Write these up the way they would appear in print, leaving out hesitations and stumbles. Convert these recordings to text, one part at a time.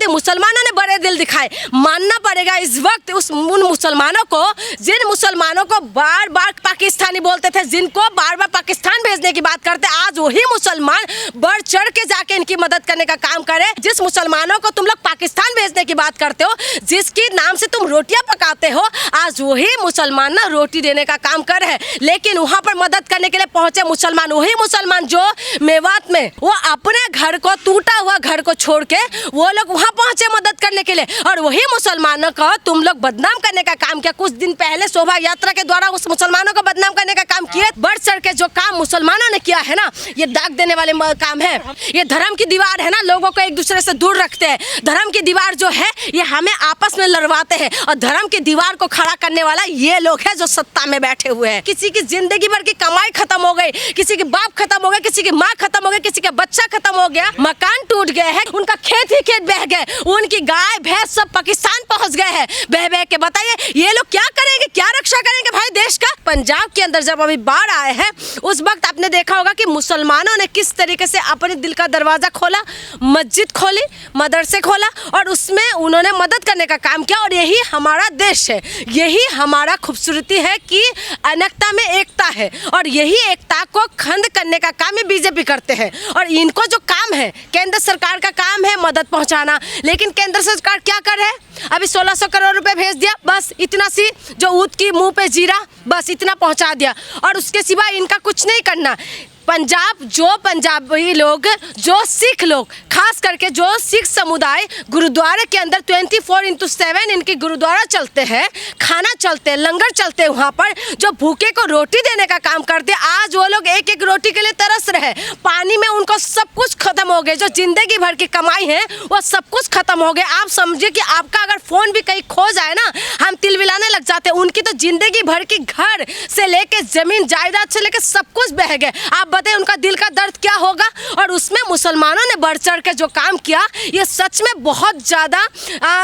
बाद मुसलमानों ने बड़े दिल दिखाए। मानना पड़ेगा इस वक्त उन मुसलमानों को, जिन मुसलमानों को बार बार पाकिस्तानी बोलते थे, जिनको बार बार पाकिस्तान भेजने की बात करते, आज वही मुसलमान बढ़ चढ़ के जाके इनकी मदद करने का काम करे। जिस मुसलमानों को तुम लोग पाकिस्तान भेजने की बात करते हो, जिसके नाम से तुम रोटियां पकाते हो, आज वही मुसलमान ना रोटी देने का काम कर है। लेकिन वहां पर मदद करने के लिए पहुंचे मुसलमान, वही मुसलमान जो मेवात में वो अपने घर को, टूटा हुआ घर को छोड़ के वो लोग वहां पहुंचे मदद करने के लिए, और वही मुसलमानों को तुम लोग बदनाम करने का काम किया। कुछ दिन पहले शोभा यात्रा के द्वारा उस मुसलमानों को बदनाम करने का काम किया। बढ़ चढ़ के जो काम मुसलमानों ने किया है ना, ये दाग देने वाले काम है। ये धर्म की दीवार है ना, लोगों को एक दूसरे से दूर रखते हैं। धर्म की दीवार जो है ये हमें आपस में लड़वाते हैं, और धर्म की दीवार को खड़ा करने वाला ये लोग है जो सत्ता में बैठे हुए हैं। किसी की जिंदगी भर की कमाई खत्म हो गई, किसी के बाप खत्म हो गए, किसी की माँ खत्म हो गई, किसी का बच्चा खत्म हो गया, मकान टूट गए हैं, उनका खेत ही खेत बह गए, उनकी गाय भैंस सब पाकिस्तान पहुंच गए हैं बह बह के। बताइए ये लोग क्या करेंगे, क्या रक्षा करेंगे भाई देश का। पंजाब के अंदर जब अभी बाढ़ आए हैं, उस वक्त आपने देखा होगा कि मुसलमानों ने किस तरीके से अपने दिल का दरवाजा खोला, मस्जिद खोली, मदरसे खोला, और उसमें उन्होंने मदद करने का काम किया। और यही हमारा देश है, यही हमारा खूबसूरती है कि अनेकता में एकता है, और यही एकता को खंड करने का काम ये बीजेपी करते हैं। और इनको जो काम है, केंद्र सरकार का काम है मदद पहुंचाना, लेकिन केंद्र सरकार क्या कर रहे हैं, अभी 1600 करोड़ रुपए भेज दिया, बस इतना सी, जो ऊँट की मुंह पे जीरा, बस इतना पहुंचा दिया, और उसके सिवा इनका कुछ नहीं करना। पंजाब, जो पंजाबी लोग, जो सिख लोग, खास करके जो सिख समुदाय गुरुद्वारे के अंदर 24x7 इनके गुरुद्वारा चलते हैं, खाना चलते हैं, लंगर चलते हैं, वहाँ पर जो भूखे को रोटी देने का काम करते हैं, आज वो लोग एक एक रोटी के लिए तरस रहे। पानी में उनको सब कुछ खत्म हो गए, जो जिंदगी भर की कमाई है वो सब कुछ खत्म हो गए। आप समझिए कि आपका अगर फोन भी कहीं खो जाए ना, हम तिलमिलाने लग जाते हैं। उनकी तो जिंदगी भर की घर से लेके जमीन जायदाद से लेके सब कुछ बह गए। आप बताइए उनका दिल का दर्द क्या होगा। और उसमें मुसलमानों ने बढ़ चढ़ के जो काम किया, ये सच में बहुत ज़्यादा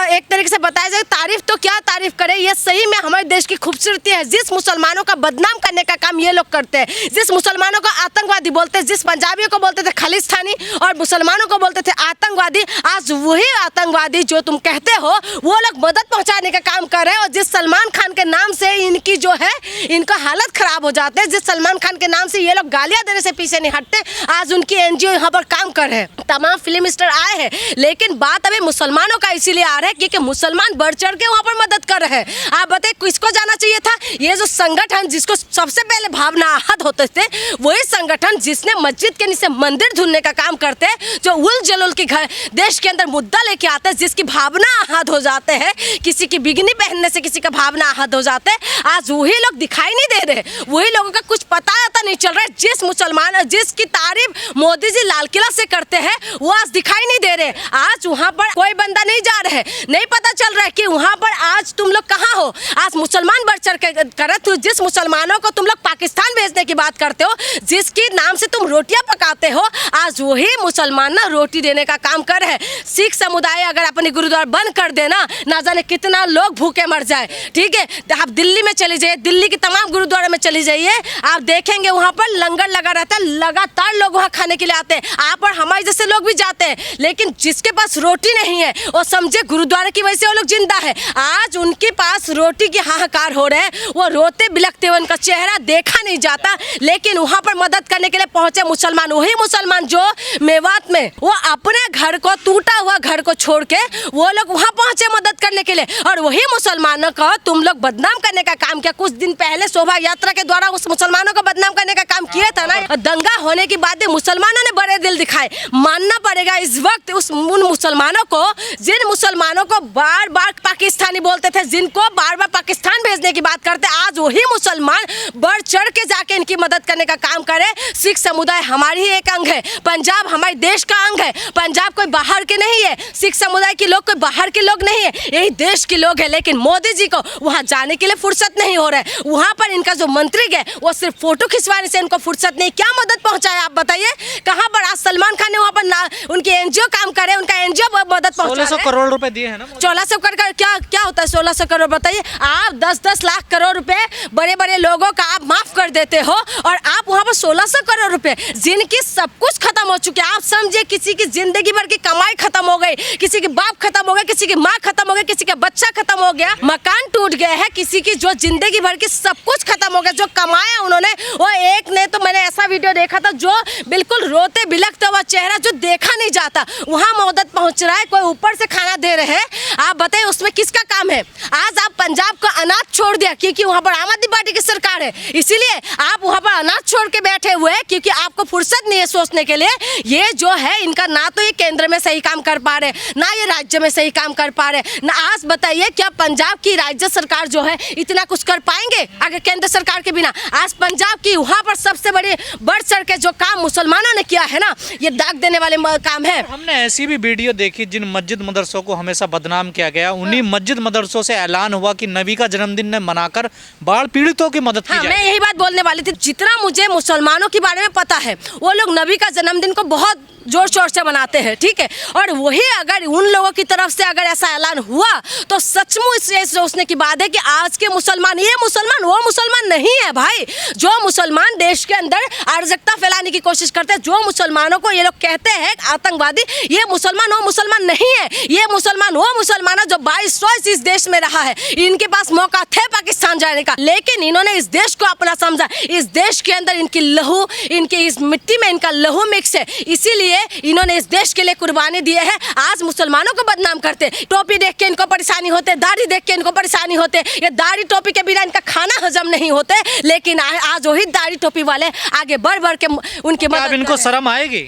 एक तरीके से बताया जाए, तारीफ तो क्या तारीफ करे, ये सही में हमारे देश की खूबसूरती है। जिस मुसलमानों का बदनाम करने का काम ये लोग करते हैं, जिस मुसलमानों को आतंकवादी बोलते हैं, जिस पंजाबियों को बोलते थे खालिस्तानी और मुसलमानों को बोलते थे आतंकवादी, आज वही आतंकवादी जो तुम कहते हो वो लोग मदद पहुँचाने का काम कर रहे हैं। और जिस सलमान खान के नाम से इनकी जो है, इनका हालत खराब हो जाते हैं, जिस सलमान खान के नाम से ये लोग गालियाँ देने से पीछे नहीं हटते, आज उनकी एनजीओ यहाँ पर काम कर रहे हैं, तमाम फिल्म स्टार आए हैं। लेकिन बात अभी मुसलमानों का इसीलिए आ रहा है क्योंकि मुसलमान बढ़ चढ़ के वहाँ पर मदद कर रहे हैं। आप बताइए किसको जाना चाहिए था? ये जो संगठन जिसको सबसे पहले भावना आहत होते थे, वही संगठन जिसने मस्जिद के नीचे मंदिर ढूंढने का काम करते हैं, जो उल जलूल की घर देश के अंदर मुद्दा लेके आते हैं, जिसकी भावना आहत हो जाते हैं, किसी की बिगनी पहनने से किसी का भावना आहत हो जाते हैं, आज वही लोग दिखाई नहीं दे रहे, वही लोगों का कुछ पता नहीं चल रहा है। जिस मुसलमान जिसकी तारीफ मोदी जी लाल किला से करते हैं, वो आज दिखाई नहीं दे रहे। आज वहाँ पर कोई बंदा नहीं जा रहा है, नहीं पता चल रहा है कि वहाँ पर आज तुम लोग कहाँ हो। आज मुसलमान बढ़ चढ़ के करत हो, जिस मुसलमानों को तुम लोग पाकिस्तान भेजने की बात करते हो, जिसके नाम से तुम रोटियां पकाते हो, आज वही मुसलमान ना रोटी देने का काम कर रहे हैं। सिख समुदाय अगर अपने गुरुद्वारा बंद कर देना, ना जाने कितना लोग भूखे मर जाए। ठीक है, आप दिल्ली में चले जाइए, दिल्ली के तमाम गुरुद्वारा में चली जाइए, आप देखेंगे वहाँ पर लंगर लगा रहता है, लगातार लोग वहाँ खाने के लिए आते हैं। आप और हमारे जैसे लोग भी जाते हैं, लेकिन जिसके पास रोटी नहीं है वो समझे गुरुद्वारे की वजह से वो लोग जिंदा है। आज उनके पास रोटी की हाहाकार हो रहे हैं, वो रोते बिलखते हुए उनका चेहरा देखा नहीं जाता। लेकिन वहाँ पर मदद करने के लिए पहुंचे मुसलमान, वही मुसलमान जो मेवात में वो अपने घर को, टूटा हुआ घर को छोड़ के वो लोग वहाँ पहुंचे मदद करने के लिए, और वही मुसलमानों को तुम लोग बदनाम करने का काम किया। कुछ दिन पहले शोभा यात्रा के द्वारा उस मुसलमानों को बदनाम करने का काम किया था ना। दंगा होने के बाद मुसलमानों ने बड़े दिल दिखाए। मानना पड़ेगा इस वक्त उन मुसलमानों को, जिन मुसलमानों को बार बार पाकिस्तानी बोलते थे, जिनको बार बार पाकिस्तान भेजने की बात करते, आज वही मुसलमान बढ़ चढ़ के जाके इनकी मदद करने का काम करे। सिख समुदाय हमारी ही एक अंग है, पंजाब हमारे देश का अंग है, पंजाब कोई बाहर के नहीं है, सिख समुदाय के लोग कोई बाहर के लोग नहीं है, यही देश के लोग हैं। लेकिन मोदी जी को वहाँ जाने के लिए फुर्सत नहीं हो रहा है। वहाँ पर इनका जो मंत्री है वो सिर्फ फोटो खिंचवाने से इनको फुर्सत नहीं। क्या मदद पहुंचाया आप बताइए? कहाँ पर आज सलमान खान ने वहाँ पर उनके एनजीओ काम करे, उनका एनजीओ मदद पहुंचा 1600 करोड़ रुपए दिए हैं ना। 1600 करोड़ क्या होता है 1600 करोड़ बताइए? आप 10-10 लाख करोड़ रुपए बड़े बड़े लोगों का आप माफ कर देते हो और आप वहाँ पर 1600 करोड़ रुपए जिनकी सब कुछ खत्म हो चुके। आप समझिए किसी की जिंदगी भर की कमाई खत्म हो गई, किसी के बाप खत्म हो गए, किसी की माँ खत्म हो गई, किसी का बच्चा खत्म हो गया, मकान टूट गए हैं, किसी की जो जिंदगी भर की सब कुछ खत्म हो गया, जो कमाया उन्होंने। वो एक ने तो मैंने ऐसा वीडियो देखा था जो बिल्कुल रोते बिलखता हुआ चेहरा जो देखा नहीं जाता, वहाँ मदद पहुंच रहा है, कोई ऊपर से खाना दे रहे हैं। आप बताइए उसमें किसका काम है? आज आप पंजाब का अनाज छोड़ दिया क्योंकि वहाँ पर आम आदमी पार्टी की सरकार है, इसीलिए आप वहाँ पर अनाज छोड़ के बैठे हुए हैं क्योंकि आपको फुर्सत नहीं है सोचने के लिए। ये जो है इनका ना तो ये केंद्र में सही काम कर पा रहे, ना ये राज्य में सही काम कर पा रहे ना। आज बताइए क्या पंजाब की राज्य सरकार जो है इतना कुछ कर पाएंगे अगर केंद्र सरकार के बिना? आज पंजाब की वहाँ पर सबसे बड़ी बढ़ चढ़ के जो काम मुसलमानों ने किया है ना, ये दाग देने वाले काम है। हमने ऐसी भी वीडियो देखी जिन मस्जिद मदरसों को हमेशा बदनाम किया गया, उन्हीं मस्जिद मदरसों से ऐलान हुआ कि नबी का जन्मदिन ने मनाकर बाढ़ पीड़ितों की मदद की जाए। मैं यही बात बोलने वाली थी। जितना मुझे मुसलमानों के बारे में पता है वो लोग नबी का जन्मदिन को बहुत जोर शोर से मनाते हैं, ठीक है। और वही अगर उन लोगों की तरफ से अगर ऐसा ऐलान हुआ तो सचमुच ये सोचने की बात है कि आज के मुसलमान ये मुसलमान वो मुसलमान नहीं है भाई। जो मुसलमान देश के अंदर अराजकता फैलाने की कोशिश करते हैं, जो मुसलमानों को ये लोग कहते हैं आतंकवादी, ये मुसलमान वो मुसलमान नहीं है। ये मुसलमान वो मुसलमान है जो 22 वर्ष इस देश में रहा है। इनके पास मौका थे पाकिस्तान जाने का, लेकिन इन्होंने इस देश को अपना समझा। इस देश के अंदर इनकी लहू, इनकी इस मिट्टी में इनका लहू मिक्स है, इसीलिए इन्होंने इस देश के लिए कुर्बानी दिए हैं। आज मुसलमानों को बदनाम करते, टोपी देख के इनको परेशानी होते, दाढ़ी देख के इनको परेशानी होते, ये दाढ़ी टोपी के बिना इनका खाना हजम नहीं होते, लेकिन आज वही दाढ़ी टोपी वाले आगे बढ़ बढ़ के उनकी मदद। इनको शर्म आएगी?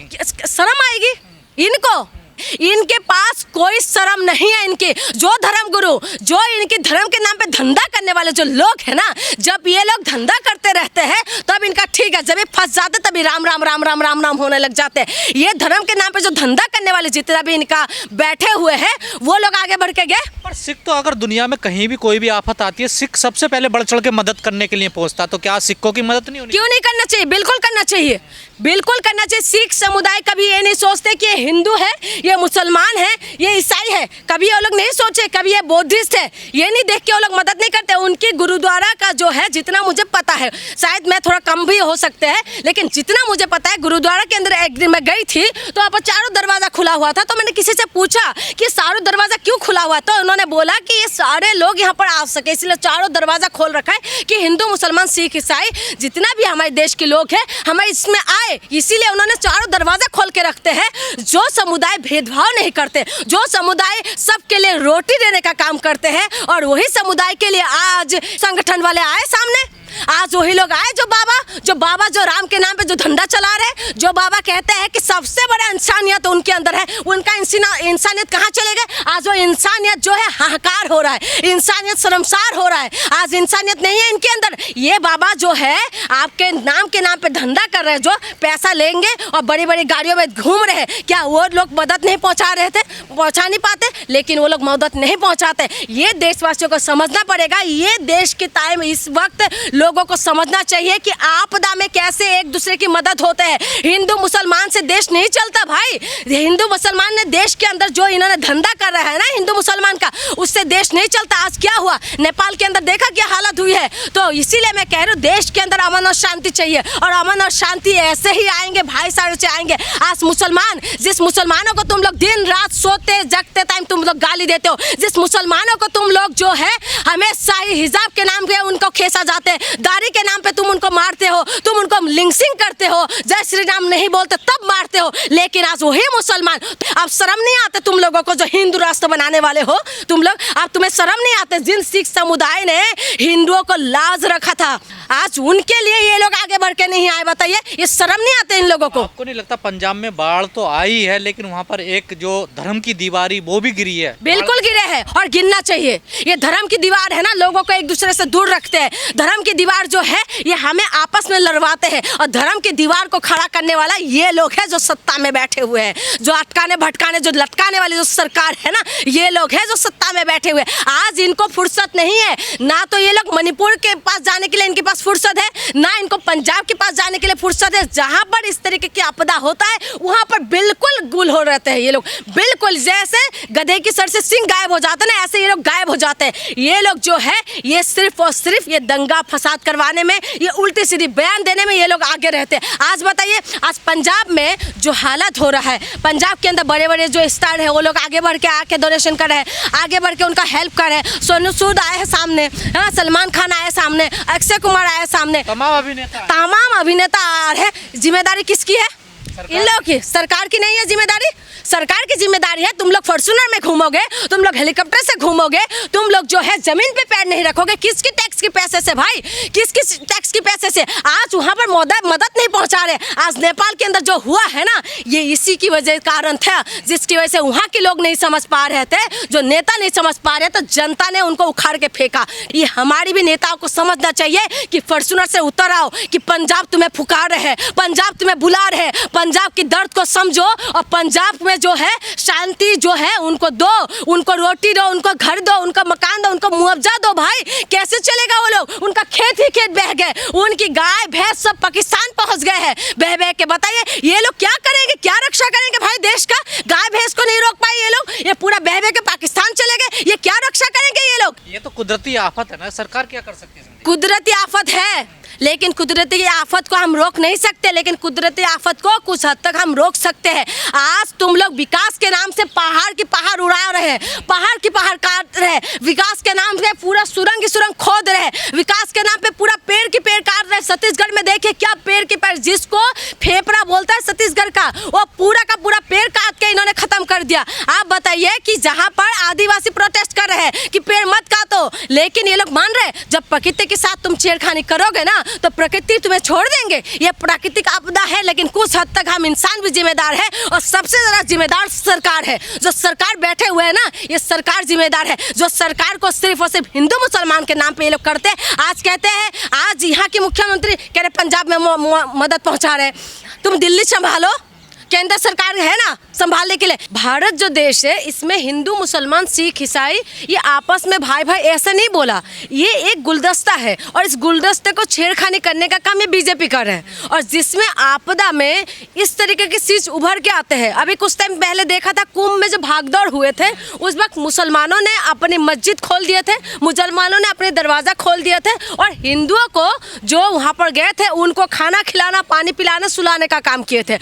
शर्म आएगी इनको? इनके पास कोई शर्म नहीं है। इनके जो धर्म गुरु, जो इनके धर्म के नाम पे धंधा करने वाले जो लोग हैं ना, जब ये लोग धंधा करते रहते हैं तब इनका ठीक है, जब ये फंस जाते तभी राम राम राम राम राम राम होने लग जाते हैं। ये धर्म के नाम पे जो धंधा करने वाले जितना भी इनका बैठे हुए हैं वो लोग आगे बढ़ के गए। पर सिख तो अगर दुनिया में कहीं भी कोई भी आफत आती है, सिख सबसे पहले बढ़ चढ़ के मदद करने के लिए पहुंचता, तो क्या सिखों की मदद नहीं होनी? क्यों नहीं करना चाहिए? बिल्कुल करना चाहिए, बिल्कुल करना चाहिए। सिख समुदाय कभी ये नहीं सोचते कि ये हिंदू है, ये मुसलमान है, ये ईसाई है, कभी ये लोग नहीं सोचे, कभी ये बौद्धिस्ट है, ये नहीं देख के वो लोग मदद नहीं करते। उनके गुरुद्वारा का जो है जितना मुझे पता है, शायद मैं थोड़ा कम भी हो सकते हैं, लेकिन जितना मुझे पता है गुरुद्वारा के अंदर एक दिन मैं गई थी तो वहाँ पर चारों दरवाजा खुला हुआ था। तो मैंने किसी से पूछा कि चारों दरवाजा क्यों खुला हुआ, तो उन्होंने बोला कि ये सारे लोग यहाँ पर आ सके इसलिए चारों दरवाजा खोल रखा है कि हिंदू मुसलमान सिख ईसाई जितना भी हमारे देश के लोग हैं हमें इसमें आए, इसीलिए उन्होंने चारों दरवाजा खोल के रखते हैं। जो समुदाय भेदभाव नहीं करते, जो समुदाय सबके लिए रोटी देने का काम करते हैं, और वही समुदाय के लिए आज संगठन वाले आए सामने। आज वही लोग आए जो बाबा जो राम के नाम पे जो धंधा चला रहे, जो बाबा कहते हैं कि सबसे बड़ा इंसानियत उनके अंदर है, उनका इंसानियत कहाँ चले गए? आज वो इंसानियत जो है हाहाकार हो रहा है, इंसानियत शर्मसार हो रहा है, आज इंसानियत नहीं है इनके अंदर। ये बाबा जो है आपके नाम के नाम पे धंधा कर रहे हैं, जो पैसा लेंगे और बड़ी बड़ी गाड़ियों में घूम रहे हैं, क्या वो लोग मदद नहीं पहुँचा रहे थे? पहुँचा नहीं पाते, लेकिन वो लोग मदद नहीं पहुँचाते। ये देशवासियों को समझना पड़ेगा। ये देश के टाइम इस वक्त लोगों को समझना चाहिए कि आपदा में कैसे एक दूसरे की मदद होते हैं। हिंदू मुसलमान से देश नहीं चलता भाई। हिंदू मुसलमान ने देश के अंदर जो इन्होंने धंधा कर रहा है ना हिंदू मुसलमान का, उससे देश नहीं चलता। आज क्या हुआ नेपाल के अंदर, देखा क्या हालत हुई है। तो इसीलिए मैं कह रही हूँ देश के अंदर अमन और शांति चाहिए, और अमन और शांति ऐसे ही आएंगे, भाईचारे से आएंगे। आज मुसलमान, जिस मुसलमानों को तुम लोग दिन रात सोते जगते टाइम तुम लोग गाली देते हो, जिस मुसलमानों को तुम लोग जो है हमेशा ही हिजाब के नाम पे उनको खेसा जाते हैं, दाढ़ी के नाम पे तुम उनको मारते हो, तुम उनको लिंचिंग करते हो, जय श्री राम नहीं बोलते तब मारते हो। लेकिन आज वही मुसलमान, अब शर्म नहीं आते तुम लोगों को जो हिंदू राष्ट्र बनाने वाले हो तुम लोग, अब तुम्हें शर्म नहीं आते? जिन सिख समुदाय ने हिंदुओं को लाज रखा था, आज उनके लिए ये लोग आगे बढ़ के नहीं आए। बताइए, ये शर्म नहीं आते इन लोगों को? आपको नहीं लगता पंजाब में बाढ़ तो आई है, लेकिन वहाँ पर एक जो धर्म की दीवारी वो भी गिरी है? बिल्कुल गिरे है, और गिरना चाहिए। ये धर्म की दीवार है ना, लोगों को एक दूसरे से दूर रखते हैं। धर्म की दीवार जो है ये हमें आपस में लड़वाते हैं, और धर्म की दीवार को खड़ा करने वाला ये लोग हैं जो सत्ता में बैठे हुए हैं, जो अटकाने भटकाने जो लटकाने वाली जो सरकार है ना, ये लोग हैं जो सत्ता में बैठे हुए हैं। आज इनको फुर्सत नहीं है, ना तो ये लोग मणिपुर के पास जाने के लिए इनके पास फुर्सत है, ना इनको पंजाब के पास जाने के लिए फुर्सत है। जहां पर इस तरीके की आपदा होता है वहां पर बिल्कुल गुल हो रहते हैं ये लोग, बिल्कुल जैसे गधे की सर से सिंह गायब हो जाते हैं ना, ऐसे ये लोग गायब हो जाते हैं। ये लोग जो है ये सिर्फ और सिर्फ ये दंगा फसाद करवाने में, ये उल्टी सीधी बयान देने में ये लोग आगे रहते हैं। आज बताइए, आज पंजाब में जो हालत हो रहा है, पंजाब के अंदर बड़े बड़े जो स्टार है वो लोग आगे बढ़ के आके डोनेशन कर रहे हैं, आगे बढ़ के उनका हेल्प कर रहे हैं। सोनू सूद आए हैं सामने, हाँ, सलमान खान आए सामने, अक्षय कुमार आए सामने, तमाम अभिनेता आ रहे हैं। जिम्मेदारी किसकी है? इन लोगों की, सरकार की नहीं है जिम्मेदारी। सरकार की जिम्मेदारी है, तुम लोग फॉर्च्यूनर में घूमोगे, तुम लोग हेलीकॉप्टर से घूमोगे, तुम लोग जो है जमीन पे पैर नहीं रखोगे। किसकी टैक्स के पैसे से भाई, किसकी टैक्स के पैसे से? आज वहां पर मदद नहीं पहुंचा रहे। आज नेपाल के अंदर जो हुआ है ना, ये इसी की वजह कारण था, जिसकी वजह से वहां के लोग नहीं समझ पा रहे थे, जो नेता नहीं समझ पा रहे, तो जनता ने उनको उखाड़ के फेंका। ये हमारी भी नेताओं को समझना चाहिए कि फॉर्च्यूनर से उतर आओ, कि पंजाब तुम्हें पुकार रहे, पंजाब तुम्हें बुला रहे, पंजाब की दर्द को समझो, और पंजाब में जो है शांति जो है उनको दो, उनको रोटी दो, उनको घर दो, उनको मकान दो, उनको मुआवजा दो। भाई कैसे चलेगा वो लोग? उनका खेत ही खेत बह गए, उनकी गाय भैंस सब पाकिस्तान पहुंच गए हैं बह बह के। बताइए ये लोग क्या करेंगे, क्या रक्षा करेंगे भाई देश का? गाय भैंस को नहीं रोक पाए ये लोग, ये पूरा बह बह के पाकिस्तान चले गए, ये क्या रक्षा करेंगे ये लोग? ये तो कुदरती आफत है ना, सरकार क्या कर सकती है? कुदरती आफत है, लेकिन कुदरती आफत को हम रोक नहीं सकते, लेकिन कुदरती आफत को कुछ हद तक हम रोक सकते हैं। आज तुम लोग विकास के नाम से पहाड़ की पहाड़ उड़ा रहे हैं, पहाड़ की पहाड़ काट रहे हैं, विकास के नाम से पूरा सुरंग की सुरंग खोद रहे हैं, विकास के नाम पे पूरा पेड़ की पेड़ काट रहे हैं। छत्तीसगढ़ में देखिए क्या पेड़ की पेड़, जिसको फेफड़ा बोलता है छत्तीसगढ़ का, वो पूरा का पूरा पेड़ काट के इन्होंने खत्म कर दिया। आप बताइए कि जहाँ पर आदिवासी प्रोटेस्ट कर रहे हैं कि पेड़ मत काटो, लेकिन ये लोग मान रहे हैं जब प्रकृति के साथ तुम छेड़खानी करोगे ना तो प्रकृति तुम्हें छोड़ देंगे। ये प्राकृतिक आपदा है, लेकिन कुछ हद तक हम इंसान भी जिम्मेदार है, और सबसे ज्यादा जिम्मेदार सरकार है। जो सरकार बैठे हुए है ना, ये सरकार जिम्मेदार है, जो सरकार को सिर्फ और सिर्फ हिंदू मुसलमान के नाम पे ये लोग करते हैं। आज कहते हैं, आज यहाँ के मुख्यमंत्री कह रहे पंजाब में मदद पहुंचा रहे, तुम दिल्ली संभालो, केंद्र सरकार है ना संभालने के लिए। भारत जो देश है इसमें हिंदू मुसलमान सिख ईसाई ये आपस में भाई भाई ऐसा नहीं बोला, ये एक गुलदस्ता है, और इस गुलदस्ते को छेड़खानी करने का काम ये बीजेपी कर रहे हैं, और जिसमें आपदा में इस तरीके की चीज उभर के आते हैं। अभी कुछ टाइम पहले देखा था कुंभ में जो भागदौड़ हुए थे, उस वक्त मुसलमानों ने अपनी मस्जिद खोल दिए थे, मुसलमानों ने अपने दरवाजा खोल दिए थे, और हिंदुओं को जो वहाँ पर गए थे उनको खाना खिलाना, पानी पिलाना, सुलाने का काम किए थे।